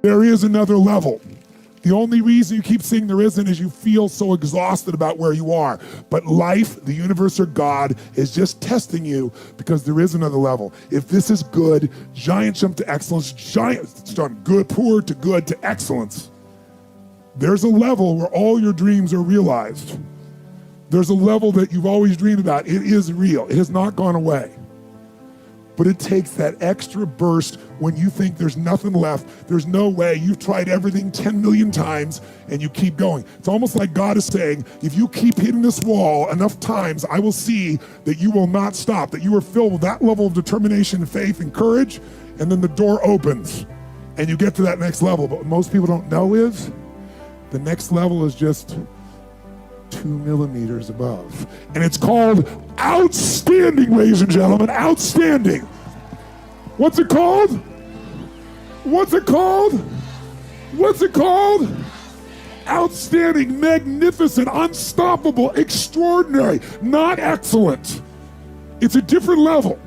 There is another level. The only reason you keep saying there isn't is you feel so exhausted about where you are. But life, the universe, or God is just testing you because there is another level. If this is good, giant jump to excellence, giant from good, poor to good to excellence. There's a level where all your dreams are realized. There's a level that you've always dreamed about. It is real. It has not gone away. But it takes that extra burst when you think there's nothing left, there's no way, you've tried everything 10 million times and you keep going. It's almost like God is saying, if you keep hitting this wall enough times, I will see that you will not stop, that you are filled with that level of determination, faith, and courage, and then the door opens and you get to that next level. But what most people don't know is, the next level is just 2 millimeters above. And it's called outstanding, ladies and gentlemen, outstanding. What's it called? What's it called? What's it called? Outstanding, magnificent, unstoppable, extraordinary, not excellent. It's a different level.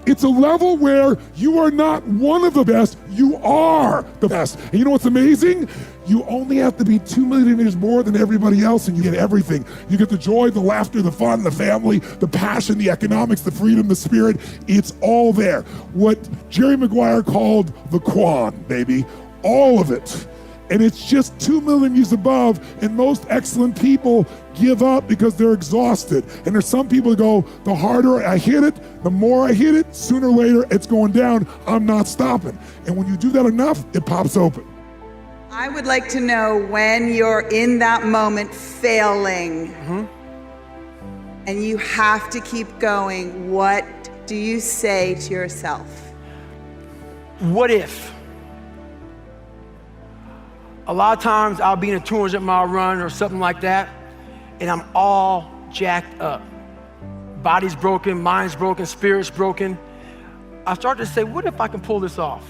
It's a level where you are not one of the best, you are the best. And you know what's amazing? You only have to be 2 millimeters more than everybody else and you get everything. You get the joy, the laughter, the fun, the family, the passion, the economics, the freedom, the spirit. It's all there. What Jerry Maguire called the Quan, baby. All of it. And it's just 2 millimeters above, and most excellent people give up because they're exhausted. And there's some people that go, the harder I hit it, the more I hit it, sooner or later it's going down, I'm not stopping. And when you do that enough, it pops open. I would like to know, when you're in that moment failing, and you have to keep going, what do you say to yourself? What if? A lot of times I'll be in a 200-mile run or something like that, and I'm all jacked up. Body's broken, mind's broken, spirit's broken. I start to say, what if I can pull this off?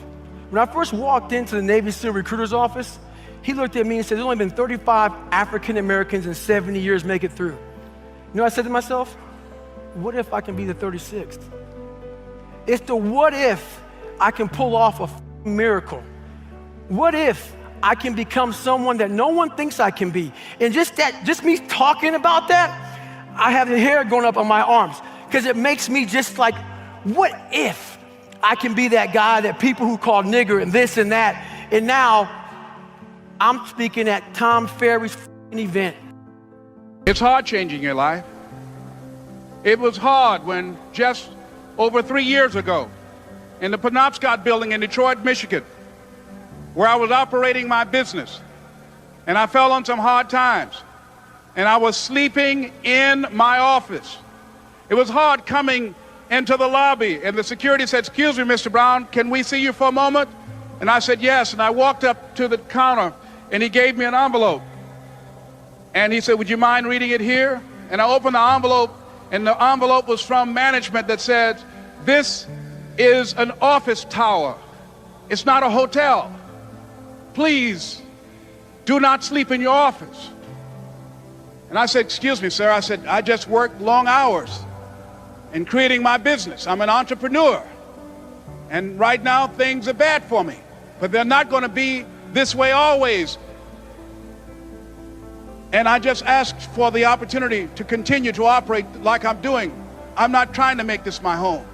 When I first walked into the Navy SEAL recruiter's office, he looked at me and said, there's only been 35 African Americans in 70 years make it through. You know what I said to myself? What if I can be the 36th? It's the what if I can pull off a miracle. What if I can become someone that no one thinks I can be? And just me talking about that, I have the hair going up on my arms, because it makes me just like, what if I can be that guy that people who call nigger and this and that, and now I'm speaking at Tom Ferry's event. It's hard changing your life. It was hard when just over 3 years ago, in the Penobscot building in Detroit, Michigan, where I was operating my business, and I fell on some hard times, and I was sleeping in my office. It was hard coming into the lobby, and the security said, excuse me, Mr. Brown, can we see you for a moment? And I said, yes, and I walked up to the counter, and he gave me an envelope. And he said, would you mind reading it here? And I opened the envelope, and the envelope was from management that said, this is an office tower. It's not a hotel. Please do not sleep in your office. And I said, excuse me, sir. I said, I just work long hours in creating my business. I'm an entrepreneur. And right now things are bad for me, but they're not going to be this way always. And I just asked for the opportunity to continue to operate like I'm doing. I'm not trying to make this my home.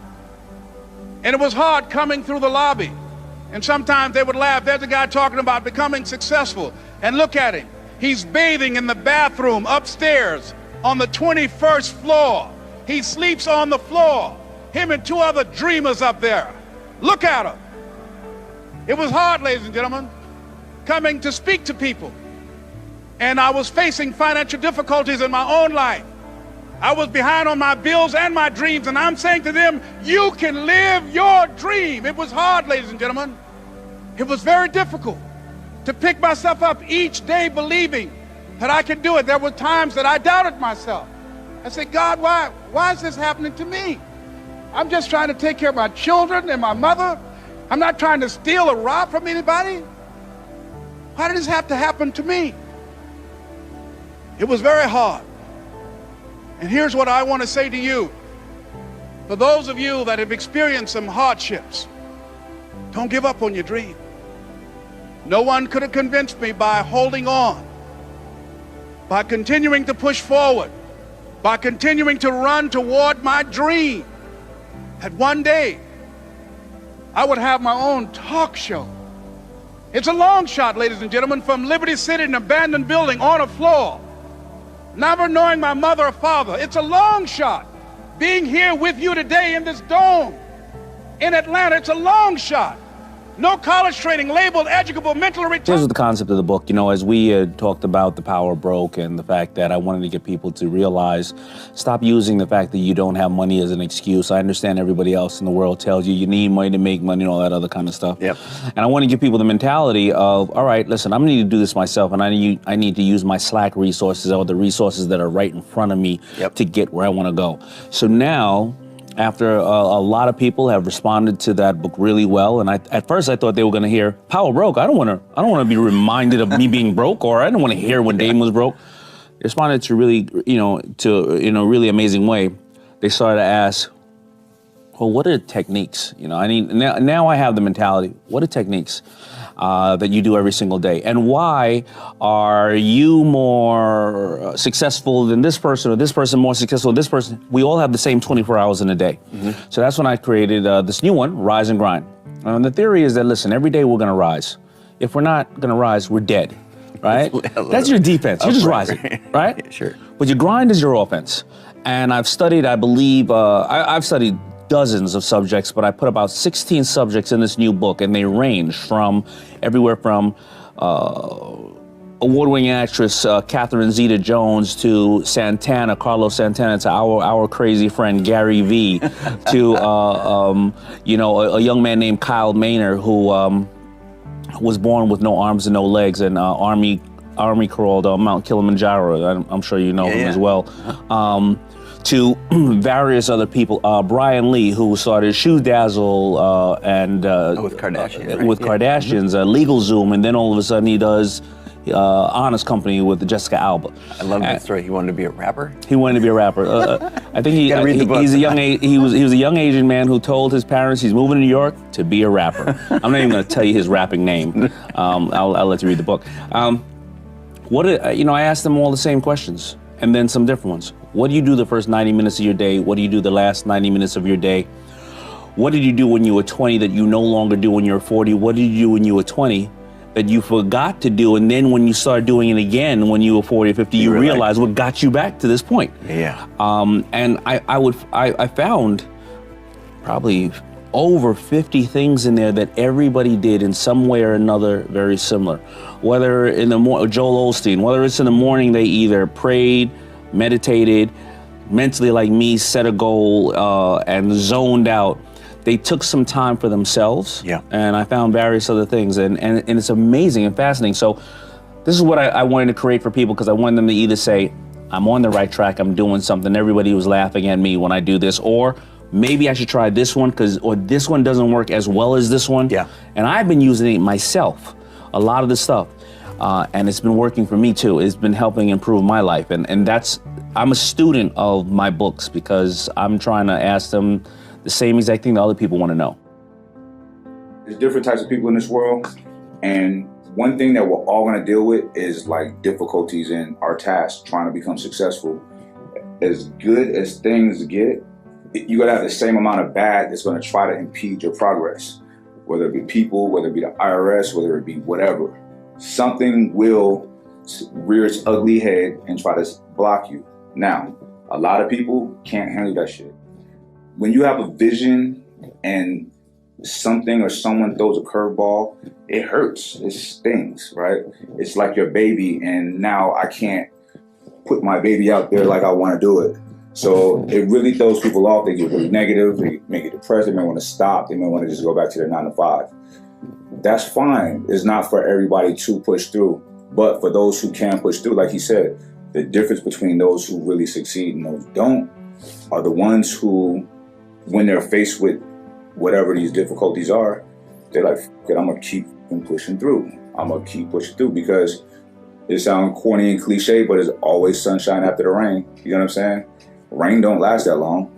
And it was hard coming through the lobby. And sometimes they would laugh. There's a guy talking about becoming successful. And look at him. He's bathing in the bathroom upstairs on the 21st floor. He sleeps on the floor. Him and 2 other dreamers up there. Look at him. It was hard, ladies and gentlemen, coming to speak to people. And I was facing financial difficulties in my own life. I was behind on my bills and my dreams, and I'm saying to them, you can live your dream. It was hard, ladies and gentlemen. It was very difficult to pick myself up each day believing that I could do it. There were times that I doubted myself. I said, God, why is this happening to me? I'm just trying to take care of my children and my mother. I'm not trying to steal or rob from anybody. Why did this have to happen to me? It was very hard. And here's what I want to say to you. For those of you that have experienced some hardships, don't give up on your dream. No one could have convinced me by holding on, by continuing to push forward, by continuing to run toward my dream, that one day I would have my own talk show. It's a long shot, ladies and gentlemen, from Liberty City, an abandoned building on a floor, never knowing my mother or father. It's a long shot. Being here with you today in this dome in Atlanta, it's a long shot. No college training, labeled educable, mentally retarded. Here's the concept of the book. You know, as we had talked about the power broke and the fact that I wanted to get people to realize, stop using the fact that you don't have money as an excuse. I understand everybody else in the world tells you you need money to make money and all that other kind of stuff. Yep. And I want to give people the mentality of, all right, listen, I'm going to need to do this myself, and I need to use my Slack resources or the resources that are right in front of me to get where I want to go. So now, after a lot of people have responded to that book really well, and at first I thought they were going to hear power broke. I don't want to be reminded of me being broke, or I don't want to hear when Dame was broke. They responded to really, in a really amazing way. They started to ask, well, what are the techniques? You know, now I have the mentality. What are techniques that you do every single day, and why are you more successful than this person, or this person more successful than this person? We all have the same 24 hours in a day. So that's when I created this new one, Rise and Grind. And the theory is that, listen, every day we're going to rise. If we're not going to rise, we're dead, right? That's your defense. You're just rising, right? Yeah, sure. But your grind is your offense. And I've studied, I believe, I've studied dozens of subjects, but I put about 16 subjects in this new book, and they range from everywhere from award-winning actress Catherine Zeta-Jones to Carlos Santana, to our crazy friend Gary Vee, to a young man named Kyle Maynard who was born with no arms and no legs, and Army crawled Mount Kilimanjaro. I'm sure you know him as well. To various other people, Brian Lee, who started Shoe Dazzle and with Kardashians, right? with Kardashians, LegalZoom, and then all of a sudden he does Honest Company with Jessica Alba. I love that story. He wanted to be a rapper. He wanted to be a rapper. I think he was a young Asian man who told his parents he's moving to New York to be a rapper. I'm not even going to tell you his rapping name. I'll let you read the book. I asked them all the same questions, and then some different ones. What do you do the first 90 minutes of your day? What do you do the last 90 minutes of your day? What did you do when you were 20 that you no longer do when you're 40? What did you do when you were 20 that you forgot to do? And then when you start doing it again, when you were 40 or 50, you realize what got you back to this point. Yeah. And I found probably over 50 things in there that everybody did in some way or another very similar. Whether in the Joel Osteen, whether it's in the morning, they either prayed, meditated, mentally like me, set a goal, and zoned out. They took some time for themselves. Yeah. And I found various other things, and it's amazing and fascinating. So this is what I wanted to create for people, because I wanted them to either say, I'm on the right track, I'm doing something, everybody was laughing at me when I do this, or maybe I should try this one, or this one doesn't work as well as this one. Yeah. And I've been using it myself, a lot of the stuff. And it's been working for me too. It's been helping improve my life. And I'm a student of my books, because I'm trying to ask them the same exact thing that other people want to know. There's different types of people in this world. And one thing that we're all going to deal with is like difficulties in our tasks, trying to become successful. As good as things get, you got to have the same amount of bad that's going to try to impede your progress. Whether it be people, whether it be the IRS, whether it be whatever. Something will rear its ugly head and try to block you. Now, a lot of people can't handle that shit. When you have a vision and something or someone throws a curveball, it hurts, it stings, right? It's like your baby, and now I can't put my baby out there like I want to do it. So it really throws people off. They get really negative, they may get depressed, they may want to stop, they may want to just go back to their 9 to 5. That's fine. It's not for everybody to push through, but for those who can push through, like he said, the difference between those who really succeed and those who don't are the ones who, when they're faced with whatever these difficulties are, they're like, I'm gonna keep pushing through. I'm gonna keep pushing through, because it sounds corny and cliche, but it's always sunshine after the rain. You know what I'm saying? Rain don't last that long.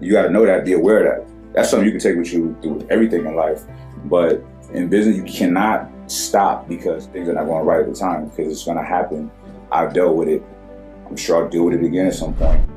You gotta know that, be aware of that. That's something you can take with you through everything in life. But in business, you cannot stop because things are not going right at the time, because it's going to happen. I've dealt with it. I'm sure I'll deal with it again at some point.